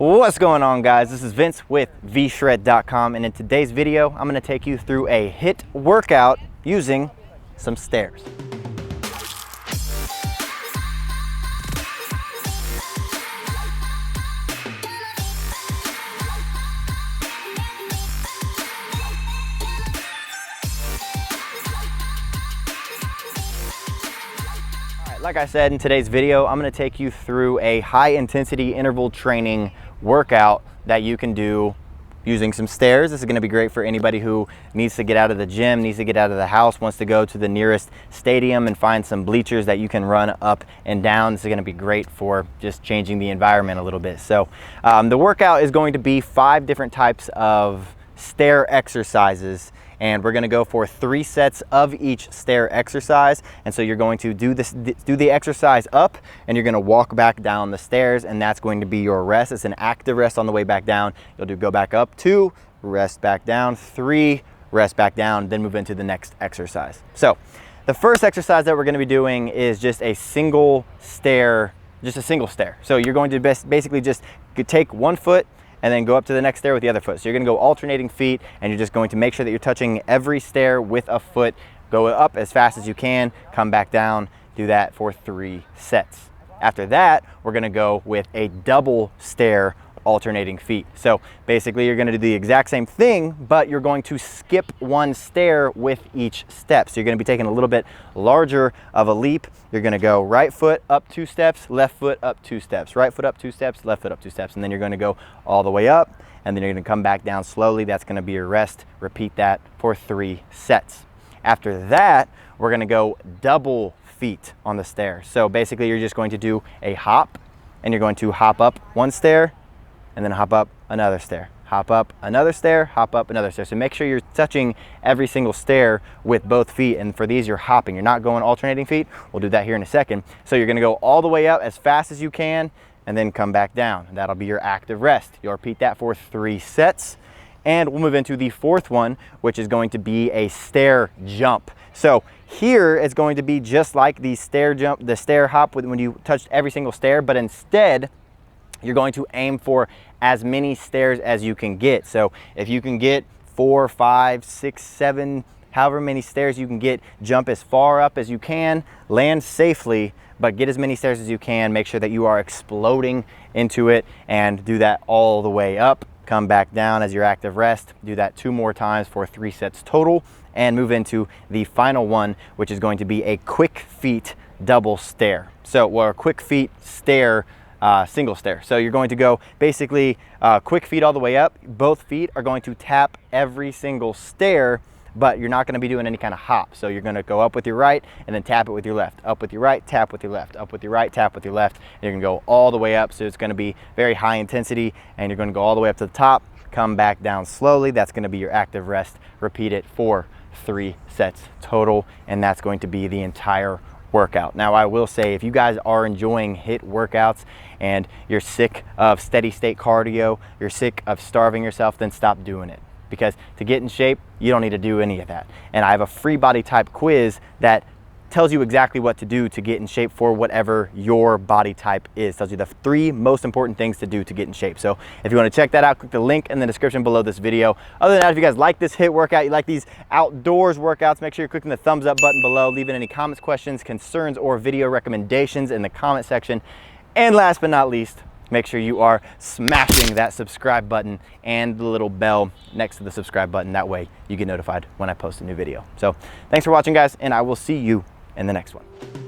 What's going on, guys? This is Vince with vshred.com, and in today's video I'm going to take you through a HIIT workout using some stairs. Like I said, in today's video, I'm going to take you through a high intensity interval training workout that you can do using some stairs. This is going to be great for anybody who needs to get out of the gym, needs to get out of the house, wants to go to the nearest stadium and find some bleachers that you can run up and down. This is going to be great for just changing the environment a little bit. So the workout is going to be 5 different types of stair exercises, and we're going to go for 3 sets of each stair exercise. And so you're going to do the exercise up, and you're going to walk back down the stairs, and that's going to be your rest. It's an active rest on the way back down. You'll do go back up, 2, rest back down, 3, rest back down, then move into the next exercise. So the first exercise that we're going to be doing is just a single stair, So you're going to basically just take one foot and then go up to the next stair with the other foot. So you're gonna go alternating feet, and you're just going to make sure that you're touching every stair with a foot. Go up as fast as you can, come back down, do that for 3 sets. After that, we're gonna go with a double stair alternating feet. So basically you're gonna do the exact same thing, but you're going to skip 1 stair with each step. So you're gonna be taking a little bit larger of a leap. You're gonna go right foot up 2 steps, left foot up 2 steps, right foot up 2 steps, left foot up 2 steps, and then you're gonna go all the way up, and then you're gonna come back down slowly. That's gonna be your rest. Repeat that for 3 sets. After that, we're gonna go double feet on the stair. So basically you're just going to do a hop, and you're going to hop up 1 stair, and then hop up another stair, hop up another stair, hop up another stair. So make sure you're touching every single stair with both feet, and for these you're hopping. You're not going alternating feet. We'll do that here in a second. So you're gonna go all the way up as fast as you can and then come back down. That'll be your active rest. You'll repeat that for 3 sets. And we'll move into the 4th one, which is going to be a stair jump. So here it's going to be just like the stair jump, the stair hop when you touched every single stair, but instead you're going to aim for as many stairs as you can get. So if you can get 4, 5, 6, 7, however many stairs you can get, jump as far up as you can, land safely, but get as many stairs as you can. Make sure that you are exploding into it, and do that all the way up. Come back down as your active rest. Do that 2 more times for 3 sets total, and move into the final one, which is going to be a quick feet double stair. So, or a quick feet stair, single stair. So you're going to go basically quick feet all the way up. Both feet are going to tap every single stair, but you're not going to be doing any kind of hop. So you're going to go up with your right and then tap it with your left, up with your right, tap with your left, up with your right, tap with your left. And you're going to go all the way up. So it's going to be very high intensity, and you're going to go all the way up to the top, come back down slowly. That's going to be your active rest. Repeat it for 3 sets total, and that's going to be the entire workout. Now I will say, if you guys are enjoying HIIT workouts and you're sick of steady state cardio, you're sick of starving yourself, then stop doing it. Because to get in shape, you don't need to do any of that. And I have a free body type quiz that tells you exactly what to do to get in shape for whatever your body type is. Tells you the 3 most important things to do to get in shape. So if you want to check that out, click the link in the description below this video. Other than that, if you guys like this HIIT workout, you like these outdoors workouts, make sure you're clicking the thumbs up button below, leaving any comments, questions, concerns, or video recommendations in the comment section. And last but not least, make sure you are smashing that subscribe button and the little bell next to the subscribe button. That way you get notified when I post a new video. So thanks for watching, guys, and I will see you in the next one.